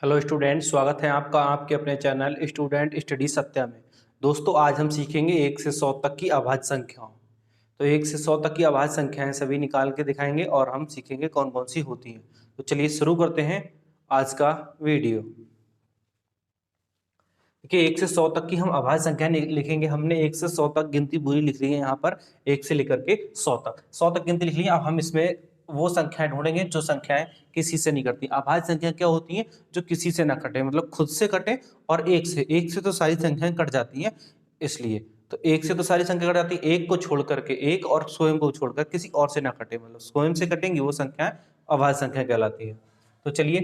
Hello student, स्वागत है आपका आपके अपने चैनल स्टूडेंट स्टडी सत्या में। दोस्तों, आज हम सीखेंगे 1 से 100 तक की अभाज्य संख्याओं। तो 1 से 100 तक की अभाज्य संख्याएं सभी निकाल के दिखाएंगे और हम सीखेंगे कौन कौन सी होती हैं। तो चलिए शुरू करते हैं आज का वीडियो। देखिए, 1 से 100 तक की हम अभाज्य संख्याएं लिखेंगे। हमने 1 से 100 तक गिनती पूरी लिख ली है यहाँ पर, 1 से लेकर के 100 तक गिनती लिख ली है। अब हम इसमें वो संख्याएं ढूंढेंगे जो संख्याएं किसी से नहीं कटती। अभाज्य संख्या क्या होती हैं? जो किसी से ना कटे, मतलब खुद से कटे और एक से तो सारी संख्याएं कट जाती हैं। इसलिए तो एक से तो सारी संख्या कट जाती है, एक को छोड़ करके, एक और स्वयं को छोड़कर किसी और से ना कटे, मतलब स्वयं से कटेंगी वो संख्याएं अभाज्य संख्या कहलाती है। तो चलिए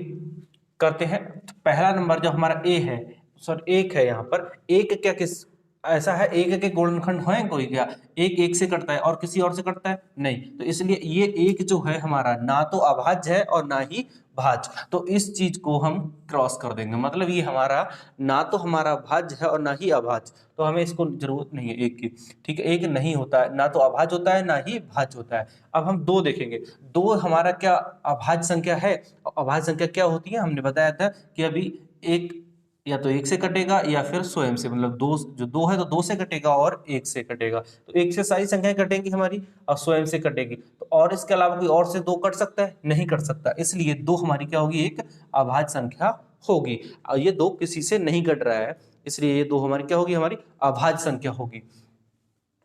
करते हैं। तो पहला नंबर जो हमारा ए है, सॉरी एक है यहाँ पर। एक क्या किस ऐसा है, एक के गुणनखंड है कोई क्या? एक से कटता है और किसी और से कटता है नहीं, तो इसलिए ये एक जो है हमारा ना तो अभाज्य है और ना ही भाज्य। तो इस चीज को हम क्रॉस कर देंगे, मतलब ये हमारा ना तो हमारा भाज्य है और ना ही अभाज्य, तो हमें इसको जरूरत नहीं है एक की। ठीक है, एक नहीं होता है, ना तो अभाज्य होता है ना ही भाज्य होता है। अब हम दो देखेंगे। दो हमारा क्या अभाज्य संख्या है? अभाज्य संख्या क्या होती है? हमने बताया था कि अभी एक या तो एक से कटेगा या फिर स्वयं से, मतलब दो जो दो है तो दो से कटेगा और एक से कटेगा। तो एक से सारी संख्याएं कटेंगी हमारी और स्वयं से कटेगी। तो और इसके अलावा कोई और से दो कट सकता है? नहीं कट सकता, इसलिए दो हमारी क्या होगी? एक अभाज्य संख्या होगी। और ये दो किसी से नहीं कट रहा है, इसलिए ये दो हमारी क्या होगी? हमारी अभाज्य संख्या होगी।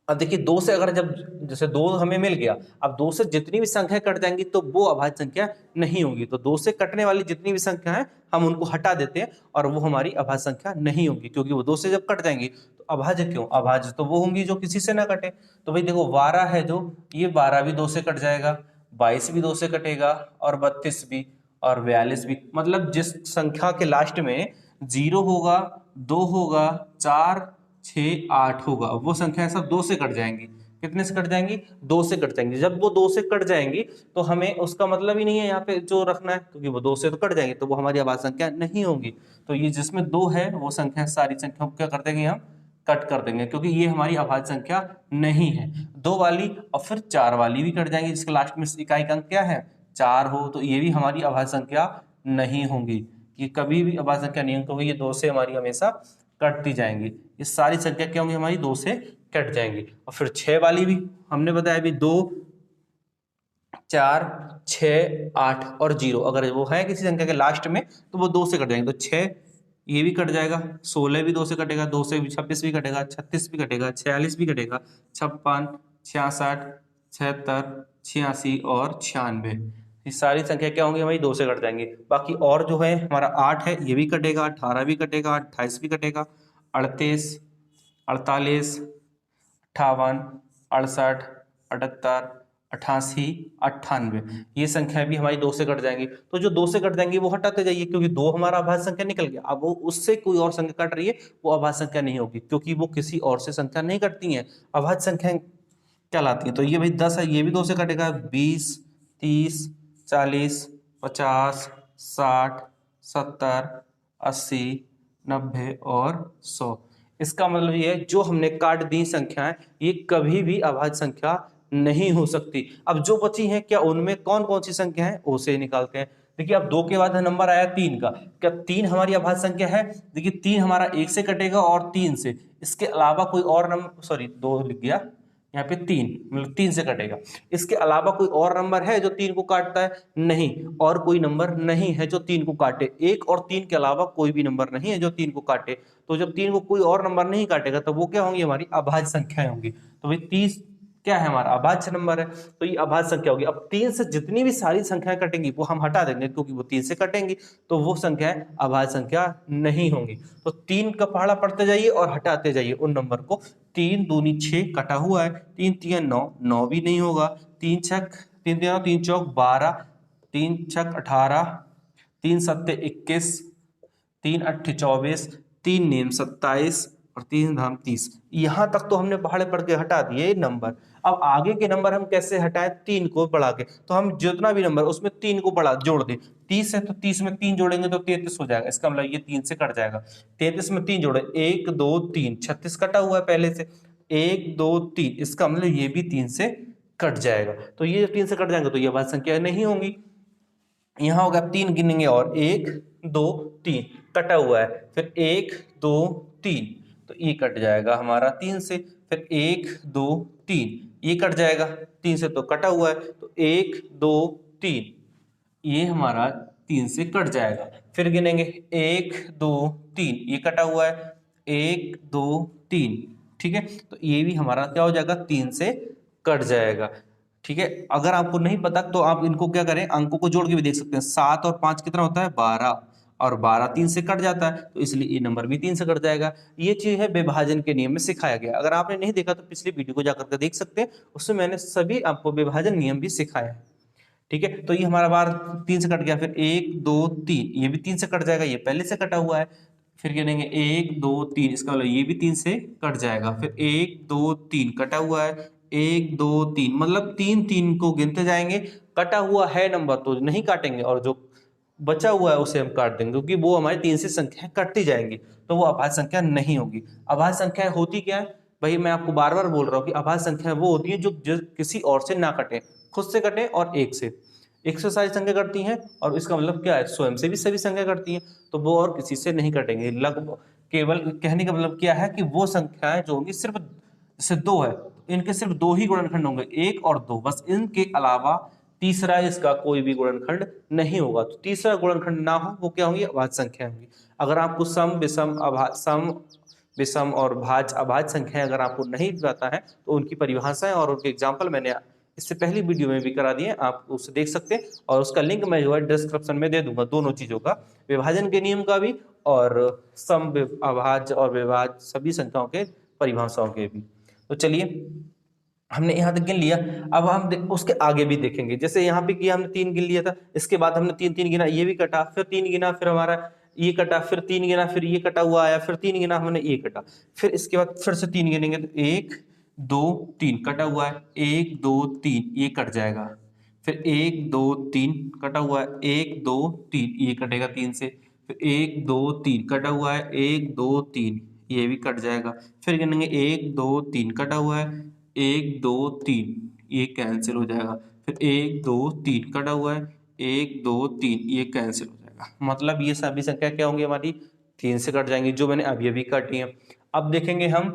अब देखिए, दो से अगर जब जैसे दो हमें मिल गया, अब दो से जितनी भी संख्या कट जाएंगी तो वो अभाज्य संख्या नहीं होगी। तो दो से कटने वाली जितनी भी संख्या है हम उनको हटा देते हैं और वो हमारी अभाज्य संख्या नहीं होगी, क्योंकि वो दो से जब कट जाएंगी तो अभाज्य क्यों? अभाज्य तो वो होंगी जो किसी से ना कटे। तो भाई देखो, 12 है जो, ये 12 भी दो से कट जाएगा, 22 भी दो से कटेगा और 32 भी और 42 भी। मतलब जिस संख्या के लास्ट में 0 होगा, 2 होगा, 4, 6, 8 होगा, वो संख्या सब दो से कट जाएंगी। कितने से कट जाएंगी? दो से कट जाएंगी। जब वो दो से कट जाएंगी तो हमें उसका मतलब ही नहीं है यहाँ पे जो रखना है, क्योंकि वो दो से तो कट जाएंगे, तो वो हमारी अभाज्य संख्या नहीं होगी। तो ये जिसमें दो है वो संख्या सारी संख्याओं को क्या कर देंगे? हम कट कर देंगे, क्योंकि ये हमारी अभाज्य संख्या नहीं है। दो वाली और फिर चार वाली भी कट जाएंगी, जिसके लास्ट में इकाई का अंक क्या है? 4 हो, तो ये भी हमारी अभाज्य संख्या नहीं होंगी। ये कभी भी अभाज्य संख्या नहीं होंगी, क्योंकि ये दो से हमारी हमेशा कटती जाएंगी। ये सारी संख्या क्या होंगी? हमारी दो से कट जाएंगी। और फिर 6 वाली भी हमने बताया भी 2, 4, 6, 8 और 0 अगर वो है किसी संख्या के लास्ट में तो वो दो से कट जाएंगे। तो 6 ये भी कट जाएगा, 16 भी दो से कटेगा, 2 से 26 भी कटेगा, 36 भी कटेगा, 46 भी कटेगा, 56, 66, 76, 86 और 96। ये सारी संख्या क्या होंगी? हमारी दो से कट जाएंगी। बाकी और जो है हमारा 8 है, ये भी कटेगा, 18 भी कटेगा, 28 भी कटेगा, 38, 48, 58, 68, 78, 88, 98, ये संख्या भी हमारी दो से कट जाएंगी। तो जो दो से कट जाएंगी वो हटाते जाइए, क्योंकि दो हमारा अभाज्य संख्या निकल गया। अब वो उससे कोई और संख्या कट रही है, वो अभाज्य संख्या नहीं होगी, क्योंकि वो किसी और से संख्या नहीं कटती है, अभाज्य संख्या कहलाती है। तो ये भाई 10 है, ये भी दो से कटेगा, 20, 30, 40, 50, 60, 70, 80, 90 और 100। इसका मतलब ये है, जो हमने काट दी संख्याएं ये कभी भी अभाज्य संख्या नहीं हो सकती। अब जो बची हैं, क्या उनमें कौन कौन सी संख्या है उसे निकालते हैं। देखिए, अब दो के बाद नंबर आया 3 का। क्या 3 हमारी अभाज्य संख्या है? देखिए, 3 हमारा एक से कटेगा और 3 से, इसके अलावा कोई और नंबर, सॉरी दो लिख गया यहाँ पे, 3 मतलब 3 से कटेगा। इसके अलावा कोई और नंबर है जो 3 को काटता है? नहीं, और कोई नंबर नहीं है जो 3 को काटे। 1 और 3 के अलावा कोई भी नंबर नहीं है जो 3 को काटे। तो जब 3 को कोई और नंबर नहीं काटेगा तो वो क्या होंगी? हमारी अभाज्य संख्याएं होंगी। तो भाई 30 क्या है? हमारा अभाज्य नंबर है, तो ये अभाज्य संख्या होगी। अब 3 से जितनी भी सारी संख्याएं कटेंगी वो हम हटा देंगे, क्योंकि वो 3 से कटेंगी, तो वो संख्याएं अभाज्य संख्या नहीं होंगी। तो 3 का पहाड़ा पढ़ते जाइए और हटाते जाइए उन नंबर को। 3 दूनी 6 कटा हुआ है, 3 3 9, 9 भी नहीं होगा, 3 छक 3 3 3 चौक 12, 3 छक 18, 3 सत्ते 21, 3 अट्ठे 24, 3 नीम 27 और 3 धाम 30। यहां तक तो हमने पहाड़े पढ़ के हटा दिए नंबर। अब आगे के नंबर हम कैसे हटाएं? 3 को बढ़ा के। तो हम जितना भी नंबर उसमें 3 को बढ़ा जोड़ दें। 30 है तो 30 में 3 जोड़ेंगे तो 33 हो जाएगा। इसका मतलब ये 3 से कट जाएगा। 33 में 3 जोड़े, 1 2 3, 36 कटा हुआ है पहले से, 1 2 3, इसका मतलब ये भी 3 से कट जाएगा। तो ये 3 से कट जाएंगे तो ये अभाज्य संख्या नहीं होंगी। यहाँ होगा 3 गिनेंगे और 1 2 3 कटा हुआ है, फिर 1 2 3 तो ये कट जाएगा हमारा 3 से, फिर 1 2 3 ये कट जाएगा 3 से, तो कटा हुआ है, तो 1 2 3 ये हमारा 3 से कट जाएगा। फिर गिनेंगे 1 2 3 ये कटा हुआ है, 1 2 3 ठीक है, तो ये भी हमारा क्या हो जाएगा 3 से कट जाएगा। ठीक है, अगर आपको नहीं पता तो आप इनको क्या करें, अंकों को जोड़ के भी देख सकते हैं। 7 और 5 कितना होता है 12, और 12 3 से कट जाता है, तो इसलिए ये नंबर भी 3 से कट जाएगा। ये चीज है विभाजन के नियम में सिखाया गया। अगर आपने नहीं देखा तो पिछली वीडियो को जाकर के देख सकते हैं, उसमें मैंने सभी आपको विभाजन नियम भी सिखाया है। ठीक है, तो ये हमारा बार 3 से कट गया, फिर 1 2 3 ये भी 3 से कट जाएगा, ये पहले से कटा हुआ है। फिर गिनेंगे 1 2 3, इसका मतलब ये भी 3 से कट जाएगा, फिर 1 2 3 कटा हुआ है, 1 2 3 मतलब 3 3 को गिनते जाएंगे। कटा हुआ है नंबर तो नहीं काटेंगे, और जो बचा हुआ है उसे हम काट देंगे, क्योंकि वो हमारी 3 से संख्या कटती जाएंगी, तो वो अभाज्य संख्या नहीं होगी। अभाज्य संख्या होती क्या है भाई, मैं आपको बार बार बोल रहा हूँ कि अभाज्य संख्या वो होती है जो किसी और से ना कटे, खुद से कटे और एक से सारी संख्या करती हैं, और इसका मतलब क्या है स्वयं से भी सभी संख्या करती हैं, तो वो और किसी से नहीं कटेंगे। लगभग केवल कहने का मतलब क्या है कि वो संख्याएं जो होंगी सिर्फ से 2 है, इनके सिर्फ 2 ही गुणनखंड होंगे, 1 और 2, बस इनके अलावा तीसरा इसका कोई भी गुणनखंड नहीं होगा। तो तीसरा गुणनखंड ना हो वो क्या होंगी, अभाज्य संख्या होंगी। अगर आपको सम विषम और भाज्य अभाज्य संख्याएं अगर आपको नहीं पता है तो उनकी परिभाषाएं और उनके एग्जाम्पल मैंने इससे पहली वीडियो में भी करा दिए, आप उसे देख सकते हैं, और उसका लिंक मैं जो है डिस्क्रिप्शन में दे दूंगा, दोनों चीजों का, विभाजन के नियम का भी और सम अभाज्य और विभाज्य सभी संख्याओं के परिभाषाओं के भी। तो चलिए हमने यहाँ तक गिन लिया, अब हम उसके आगे भी देखेंगे। जैसे यहाँ पे किया हमने 3 गिन लिया था, इसके बाद हमने 3 3 गिना, ये भी कटा, फिर 3 गिना, फिर हमारा ये कटा, फिर 3 गिना, फिर ये कटा हुआ आया, फिर 3 गिना हमने ये कटा, फिर इसके बाद फिर से 3 गिनेंगे तो 1 2 3 कटा हुआ है, 1 2 3 ये कट जाएगा, फिर 1 2 3 कटा हुआ है, 1 2 3 ये कटेगा 3 से, फिर 1 2 3 कटा हुआ है, 1 2 3 ये भी कट जाएगा, फिर गिनेंगे 1 2 3 कटा हुआ है, 1 2 3 ये कैंसिल हो जाएगा, फिर 1 2 3 कटा हुआ है, 1 2 3 ये कैंसिल हो जाएगा। मतलब ये सभी संख्या क्या होंगी हमारी 3 से कट जाएंगी, जो मैंने अभी अभी काटी है। अब देखेंगे हम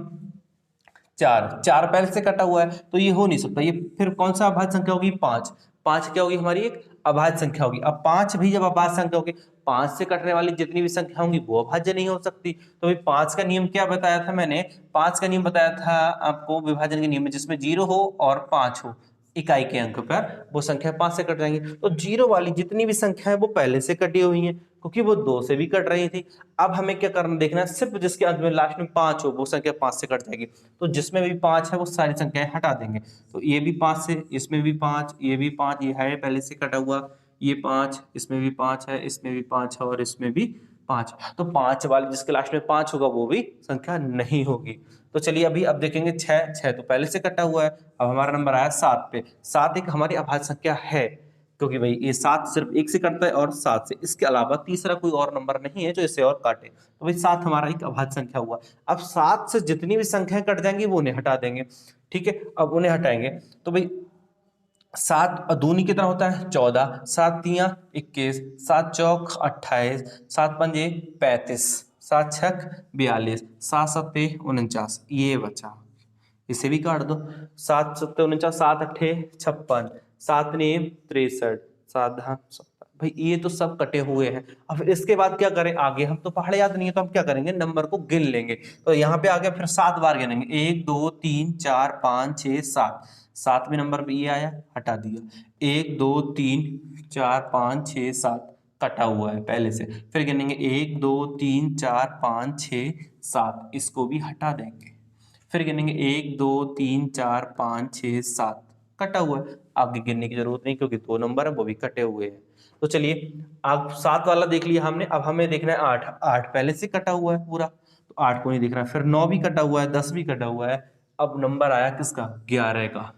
4 पहले से कटा हुआ है तो ये हो नहीं सकता, ये फिर कौन सा अभाज्य संख्या होगी 5, 5 क्या होगी हमारी एक अभाज्य संख्या होगी। अब 5 भी जब अभाज्य संख्या होगी, 5 से कटने वाली जितनी भी संख्या होंगी वो अभाज्य नहीं हो सकती। तो भाई 5 का नियम क्या बताया था मैंने, 5 का नियम बताया था आपको विभाजन के नियम में, जिसमें 0 हो और 5 हो इकाई के अंक पर, वो संख्या 5 से कट जाएंगी। तो 0 वाली जितनी भी संख्या है वो पहले से कटी हुई है, क्योंकि वो 2 से भी कट रही थी। अब हमें क्या करना देखना है, सिर्फ जिसके अंत में लास्ट में 5 हो वो संख्या 5 से कट जाएगी। तो जिसमें भी 5 है वो सारी संख्याएं हटा देंगे, तो ये भी 5 से, इसमें भी 5, ये भी 5, ये है पहले से कटा हुआ, ये 5, इसमें भी 5 है, इसमें भी 5 है और इसमें भी 5, तो 5 वाले जिसके लास्ट में 5 होगा वो भी संख्या नहीं होगी। तो चलिए अभी अब देखेंगे 6 तो पहले से कटा हुआ है। अब हमारा नंबर आया 7 पे, 7 एक हमारी अभाज्य संख्या है, क्योंकि भाई ये 7 सिर्फ 1 से कटता है और 7 से, इसके अलावा तीसरा कोई और नंबर नहीं है जो इसे और काटे, तो भाई 7 हमारा एक अभाज्य संख्या हुआ। अब 7 से जितनी भी संख्याएं कट जाएंगी वो उन्हें हटा देंगे। ठीक है, अब उन्हें हटाएंगे तो भाई 7 दूनी कितना होता है 14, 7 तियां 21, 7 चौक 28, 7 पंजे 35, 7 छक 42, 7 सत्ते 49, ये बचा, इसे भी काट दो। 7 सत्ते 49, 7 अट्ठे 56, 7 नेम 63, 7 धाम 70, भाई ये तो सब कटे हुए हैं। अब इसके बाद क्या करें आगे, हम तो पहाड़ याद नहीं है तो हम क्या करेंगे नंबर को गिन लेंगे। तो यहाँ पे आगे फिर 7 बार गिनेंगे, 1 2 3 4 5 6 7, 7वें नंबर पे ये आया हटा दिया, 1 2 3 4 5 6 7 कटा हुआ है पहले से, फिर गिनेंगे 1 2 3 4 5 6 7, इसको भी हटा देंगे, फिर गिनेंगे 1 2 3 4 5 6 7 कटा हुआ है, आगे गिनने की जरूरत नहीं क्योंकि 2 नंबर है वो भी कटे हुए हैं। तो चलिए आप 7 वाला देख लिया हमने, अब हमें देखना है 8, 8 पहले से कटा हुआ है पूरा, तो 8 को नहीं दिख रहा है, फिर 9 भी कटा हुआ है, 10 भी कटा हुआ है। अब नंबर आया किसका 11 का,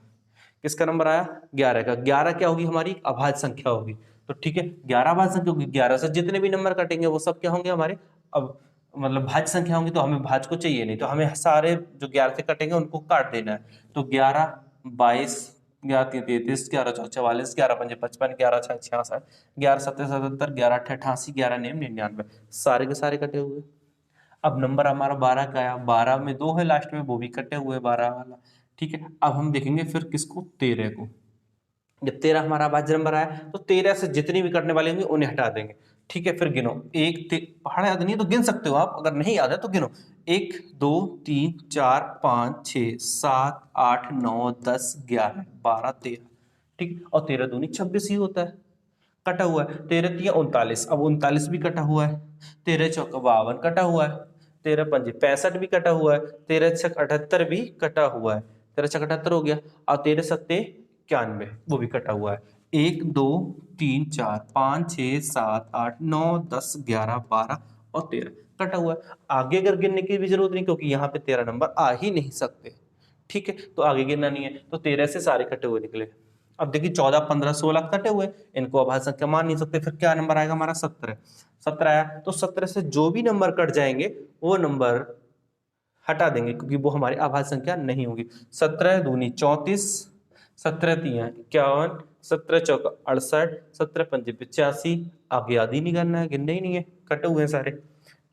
किसका नंबर आया 11 का, 11 क्या होगी हमारी अभाज्य संख्या होगी। तो ठीक है 11 अभाज्य संख्या होगी, 11 से जितने भी नंबर कटेंगे वो सब क्या होंगे हमारे अब मतलब भाज्य संख्या होंगी, तो हमें भाज्य को चाहिए नहीं, तो हमें सारे जो 11 से कटेंगे उनको काट देना है। तो 11 22 11 3 33, 11 4 44, 11 5 55, 11 6 66, 11 7 77, 11 8 88, 11 9 99, सारे के सारे कटे हुए। अब नंबर हमारा 12 का आया, 12 में 2 है लास्ट में, वो भी कटे हुए 12 वाला। ठीक है, अब हम देखेंगे फिर किसको, 13 को। जब 13 हमारा अभाज्य नंबर आया तो 13 से जितनी भी कटने वाली होंगी उन्हें हटा देंगे। ठीक है, फिर गिनो। पहाड़ याद नहीं है तो गिन सकते हो आप, अगर नहीं याद है तो गिनो। 1 2 3 4 5 6 7 8 9 10 11 12 13। ठीक, और 13 दूनी 26 ही होता है, कटा हुआ है। 13 3 39, अब 39 भी कटा हुआ है। 13 चौक 52 कटा हुआ है। 13 5 65 भी कटा हुआ है। 13 6 78 भी कटा हुआ है। 13 6 78 हो गया। और 13 7 91, वो भी कटा हुआ है। 1 2 3 4 5 6 7 8 9 10 11 12 और 13 कटा हुआ है। आगे अगर गिनने की भी जरूरत नहीं, क्योंकि यहाँ पे 13 नंबर आ ही नहीं सकते। ठीक है, तो आगे गिनना नहीं है, तो 13 से सारे कटे हुए निकले। अब देखिए 14 15 16 कटे हुए, इनको अभाज्य संख्या मान नहीं सकते, फिर क्या नंबर आएगा हमारा, 17। 17 आया तो 17 से जो भी नंबर कट जाएंगे वो नंबर हटा देंगे, क्योंकि वो हमारी अभाज्य संख्या नहीं होगी। 17 दूनी 34, 17 तिया 51, 17 चौका 68, 17 पंजे 85, आगे याद ही नहीं करना है, गिनने ही नहीं है, कटे हुए हैं सारे।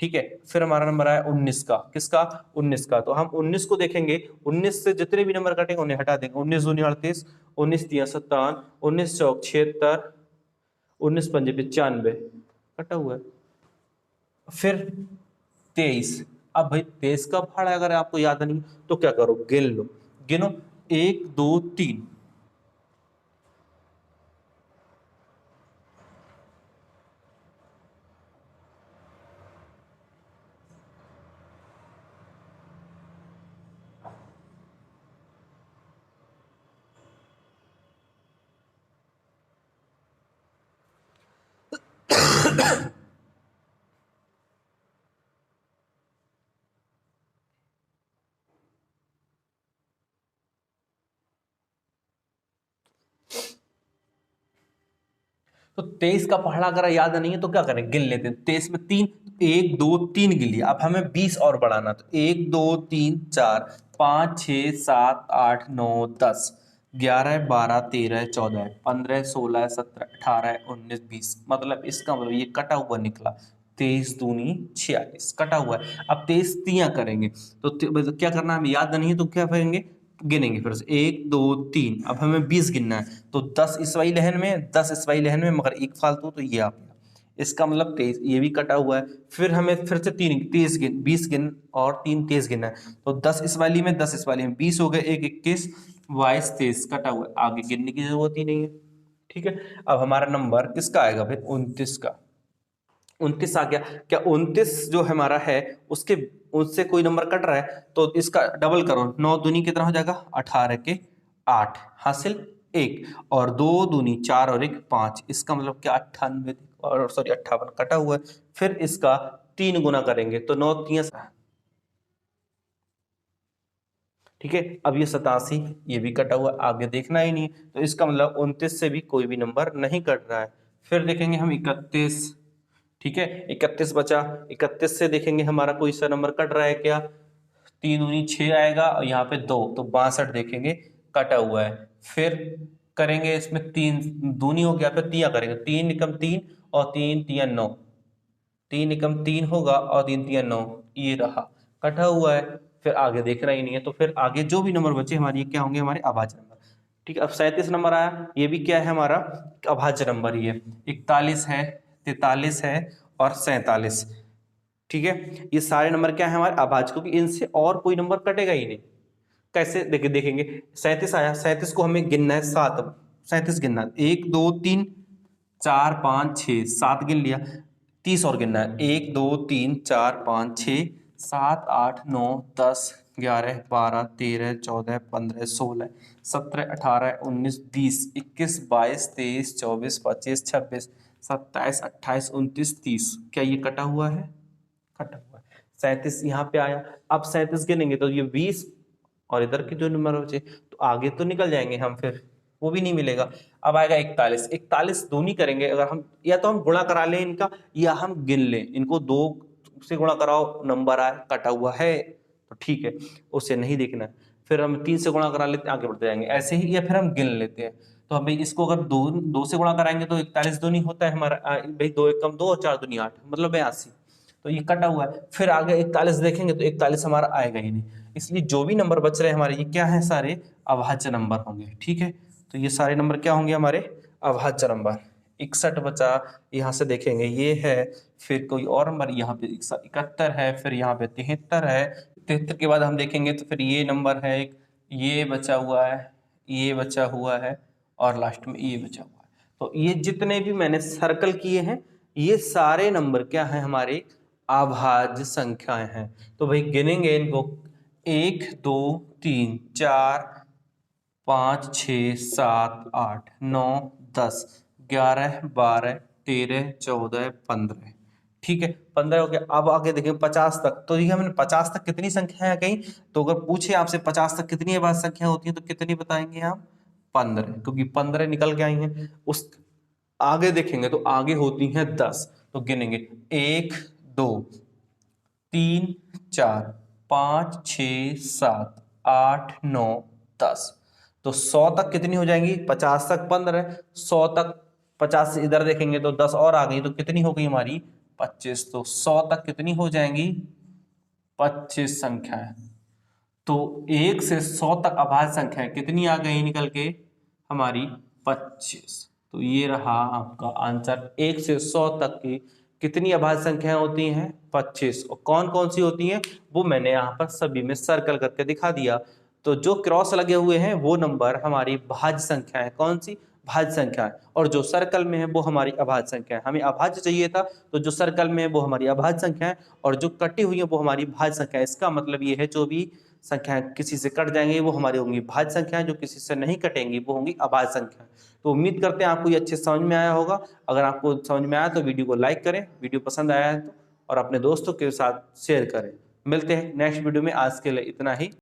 ठीक है, फिर हमारा नंबर आया 19 का। किसका, 19 का। तो हम 19 को देखेंगे, 19 से जितने भी नंबर कटेंगे उन्हें हटा देंगे। 19 दूनी 38, 19 तिया 57, 19 चौक 76, 19 पंजे 95, कटा हुआ है। फिर 23। अब भाई 23 का पहाड़ा अगर आपको याद नहीं तो क्या करो, गिन लो। गिनो, 1 2 3। तो 23 का पहाड़ा अगर याद नहीं है तो क्या करें, गिन लेते हैं। 23 में 3, 1 2 3 गिन लिया। अब हमें 20 और बढ़ाना, तो 1 2 3 4 5 6 7 8 9 10 11 12 13 14 15 16 17 18 19 20, मतलब इसका मतलब ये कटा हुआ निकला। 23 दूनी 46 कटा हुआ है। अब 23 तियां करेंगे तो मतलब क्या करना है, हमें याद नहीं है तो क्या करेंगे, गिनेंगे फिर से। 1 2 3, अब हमें 20 गिनना है, तो 10 इस वाली लाइन में, 10 इस वाली लाइन में, मगर एक फालतू, तो ये आप, इसका मतलब 23, ये भी कटा हुआ है। फिर हमें फिर से 23 गिन, 20 गिन और 3 23 गिनना है, तो 10 इस वाली में, 10 इस वाली में, 20 हो गए, 1 21 22 23 कटा हुआ है, आगे गिनने की जरूरत ही नहीं है। ठीक है, अब हमारा नंबर किसका आएगा भाई, 29 का। 29 आ गया। क्या 29 जो हमारा है उसके, उससे कोई नंबर कट रहा है तो इसका डबल करो, 9 दूनी कितना हो जाएगा, 18 के 8 हासिल 1, और 2 दूनी 4 और 1 5, इसका मतलब क्या 98, और सॉरी 58 कटा हुआ है। फिर इसका 3 गुना करेंगे तो 9 3, ठीक है। अब ये 87, ये भी कटा हुआ, आगे देखना ही नहीं, तो इसका मतलब 29 से भी कोई भी नंबर नहीं कट रहा है। फिर देखेंगे हम 31। ठीक है, 31 बचा। 31 से देखेंगे हमारा कोई सा नंबर कट रहा है क्या, 3 दूनी 6 आएगा और यहाँ पे 2, तो 62 देखेंगे कटा हुआ है। फिर करेंगे इसमें 3 दूनी हो गया, फिर तिया करेंगे, 3 एकम 3 और 3 तिया 9, 3 एकम 3 होगा और 3 तिया 9, ये रहा, कटा हुआ है। फिर आगे देखना ही नहीं है, तो फिर आगे जो भी नंबर बचे हमारे, ये क्या होंगे, हमारे अभाज्य नंबर। ठीक है, अब 37 नंबर आया, ये भी क्या है हमारा, अभाज्य नंबर ही है। 41 है, 43 है और 47। ठीक है, ये सारे नंबर क्या है हमारे अभाज्य, क्योंकि इनसे और कोई नंबर कटेगा ही नहीं। कैसे देखेंगे, 37 आया, 37 को हमें गिनना है 7, 37 गिनना है, 1 2 3 4 5 6 7 गिन लिया। 30 और गिनना है, 1 2 3 4 5 6 7 8 9 10 11 12 13 14 15 16 17 18 19 20 21 22 23 24 25 26 27 28 29 30, क्या ये कटा हुआ है, कटा हुआ है। 37 यहाँ पे आया। अब 37 गिनेंगे तो ये 20 और इधर के जो नंबर बचे तो आगे तो निकल जाएंगे हम, फिर वो भी नहीं मिलेगा। अब आएगा 41। 41 दूनी करेंगे अगर हम, या तो हम गुणा करा लें इनका, या हम गिन लें इनको, 2 से गुणा कराओ नंबर आए कटा हुआ है तो ठीक है, उसे नहीं देखना है। फिर हम 3 से गुणा करा लेते हैं, आगे बढ़ते जाएंगे ऐसे ही, या फिर हम गिन लेते हैं। तो हम भाई इसको अगर 2 से गुणा कराएंगे तो 41 दूनी होता है हमारा, भाई 2 एक कम 2 और 4 दूनी 8, मतलब 82। तो ये कटा हुआ है। फिर आगे 41 देखेंगे तो 41 हमारा आएगा ही नहीं, इसलिए जो भी नंबर बच रहे हैं हमारे, ये क्या है, सारे अभाज्य नंबर होंगे। ठीक है, तो ये सारे नंबर क्या होंगे, हमारे अभाज्य नंबर। 61 बचा, यहाँ से देखेंगे ये है, फिर कोई और नंबर यहाँ पे 71 है, फिर यहाँ पे 73 है, 73 के बाद हम देखेंगे तो फिर ये नंबर है एक, ये बचा हुआ है, ये बचा हुआ है, और लास्ट में ये बचा हुआ है। तो ये जितने भी मैंने सर्कल किए हैं, ये सारे नंबर क्या हैं, हमारे अभाज्य संख्याएं हैं। तो भाई गिनेंगे इनको, 1 2 3 4 5 6 7 8 9 10 11 12 13 14 15। ठीक है, 15 हो गया। अब आगे देखें 50 तक, तो ये हमने 50 तक कितनी संख्या है कहीं, तो अगर पूछे आपसे 50 तक कितनी अभाज्य संख्या होती है तो कितनी बताएंगे आप, 15, क्योंकि 15 निकल के आई हैं। उस आगे देखेंगे तो आगे होती हैं 10, तो गिनेंगे 1 2 3 4 5 6 7 8 9 10। तो 100 तक कितनी हो जाएंगी, 50 तक 15, 100 तक 50 से इधर देखेंगे तो 10 और आ गई, तो कितनी हो गई हमारी 25। तो 100 तक कितनी हो जाएंगी, 25 संख्याएं। तो 1 से 100 तक अभाज्य संख्याएं कितनी आ गई निकल के, हमारी 25। तो ये रहा आपका आंसर, 1 से 100 तक की कितनी अभाज्य संख्याएं होती हैं, 25। और कौन कौन सी होती हैं वो मैंने यहाँ पर सभी में सर्कल करके दिखा दिया। तो जो क्रॉस लगे हुए हैं वो नंबर हमारी भाज्य संख्या है, कौन सी, भाज्य संख्या है, और जो सर्कल में है वो हमारी अभाज्य संख्या है। हमें अभाज्य चाहिए था, तो जो सर्कल में है वो हमारी अभाज्य संख्या है, और जो कटी हुई है वो हमारी भाज्य संख्या है। इसका मतलब ये है, जो भी संख्याएं किसी से कट जाएंगी वो हमारी होंगी भाज्य संख्याएं, जो किसी से नहीं कटेंगी वो होंगी अभाज्य संख्याएं। तो उम्मीद करते हैं आपको ये अच्छे समझ में आया होगा। अगर आपको समझ में आया तो वीडियो को लाइक करें, वीडियो पसंद आया है तो, और अपने दोस्तों के साथ शेयर करें। मिलते हैं नेक्स्ट वीडियो में, आज के लिए इतना ही।